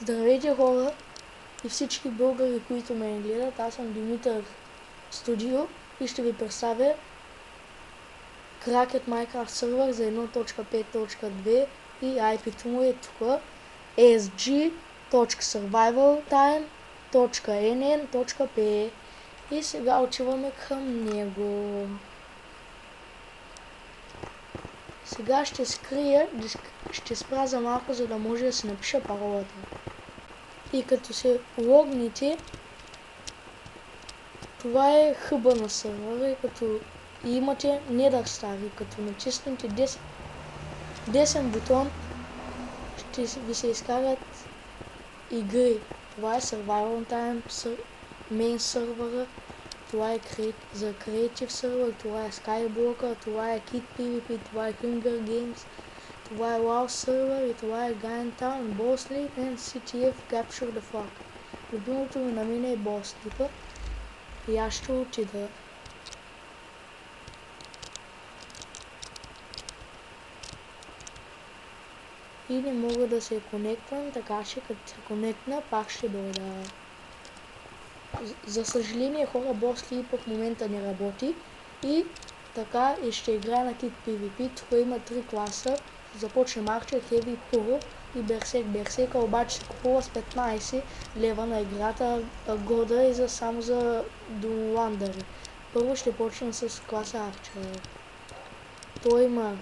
Здравейте хора и всички българи, които ме гледат. Аз съм Димитър Студио и ще ви представя Cracked Minecraft сервер за 1.5.2 и IP-то му е тук sg.survivaltime.nn.p и сега отиваме към него. Сега ще спра за малко, за да може да си напиша паролата. И като се логнете, това е хъба на сервера и като имате Nether Star и като натиснете десен бутон, ще ви се изкарат игри. Това е Survival Time, Main сервера, това е за Creative сервер, това е Skyblocker, това е Kit PvP, това е Hunger Games, това е WoW сервер и това е Giant Town, Boss League and CTF Capture the Flag. Любимото ми на мен е Boss League и аз ще отида. И не мога да се конектвам, така че като се конектна, пак ще дойда. За съжаление хора, Boss League в момента не работи и така и ще играя на Kit PvP. Тук има 3 класа. Започнем Archer, Heavy, Pro и Berserk. Берсерка обаче се купува с 15 лева на играта, года и само за доландъри. Първо ще почнем с класа Archer. Той има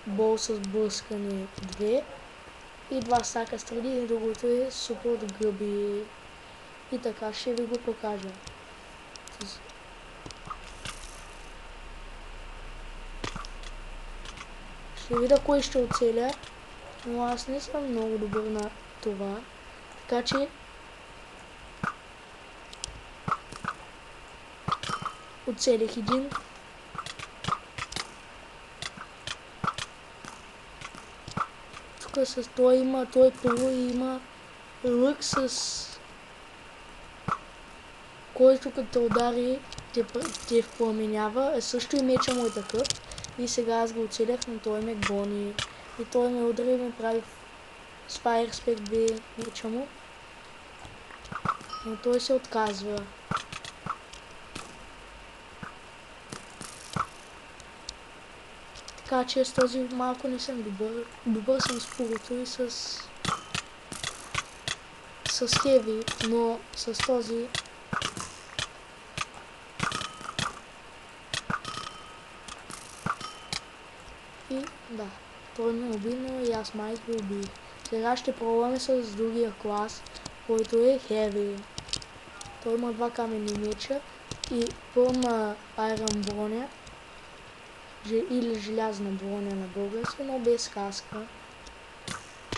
бол с блъскане 2 и 2 стака стради и другото е супер гъби. И така ще ви го покажа. Ще видя кой ще оцеля, но аз не съм много добър на това. Така че оцелих един. Тук с той първо има лък с който като удари те пламенява, също и меча му е такъв. И сега аз го оцелях, но той ме гони. И той ме удари и ме прави Fire Spec 2 меча му. Но той се отказва. Така че с този малко не съм добър. Добър съм с пурото и с Heavy, но с този и да, той ме уби, но и аз май го убих. Сега ще пробваме с другия клас, който е Heavy. Той има 2 каменни меча и пълна Iron броня или желязна броня на български, но без каска.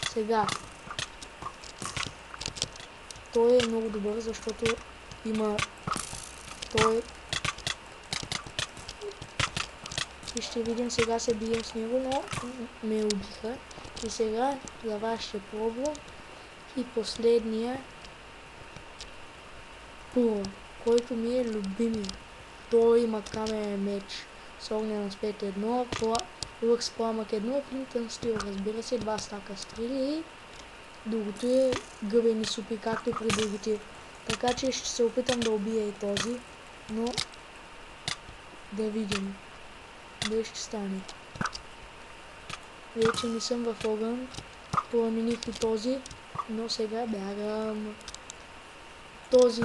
Сега той е много добър, защото има той и ще видим, сега се бием с него, но ме убиха. И сега за вас ще пробвам и последния Пуро, който ми е любими. Той има каменен меч с огнен аспект 1, лък с пламък 1, флинтън стил, разбира се, 2 стака стрели и другото е гъбени супи, както и при другите. Така че ще се опитам да убия и този, но да видим дали ще стане. Вече не съм в огън, промених и този, но сега бягам. Този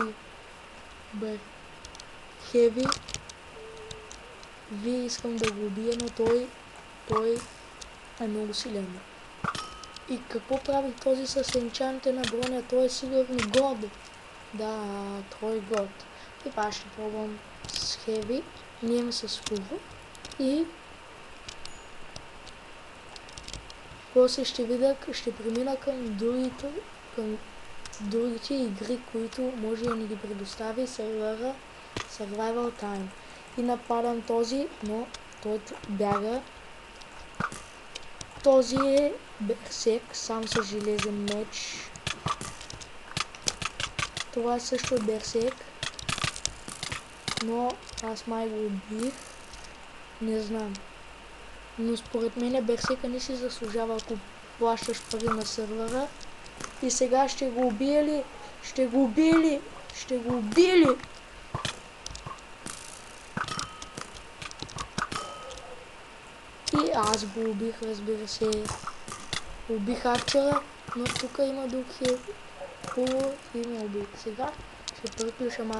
бе Heavy. Искам да го убия, но той е много силен. И какво прави този с енчантена броня? Той е сигурно год. Да, той е год. И пак ще пробвам с Heavy. Ние имаме с Фуво. И после ще видя, ще премина към другите игри, които може да ни ги предостави сервера Survival Time. И нападам този, но той бяга. Този е Берсек, сам с железен меч. Това също е Берсек, но аз май го убих. Не знам. Но според мен Берсека не си заслужава, ако плащаш пари на сервера. И сега ще го убили, ще го убили, ще го убили. И аз го убих, разбира се. Убих арчера, но тук има друг хил и ме уби. Сега ще приключа малко.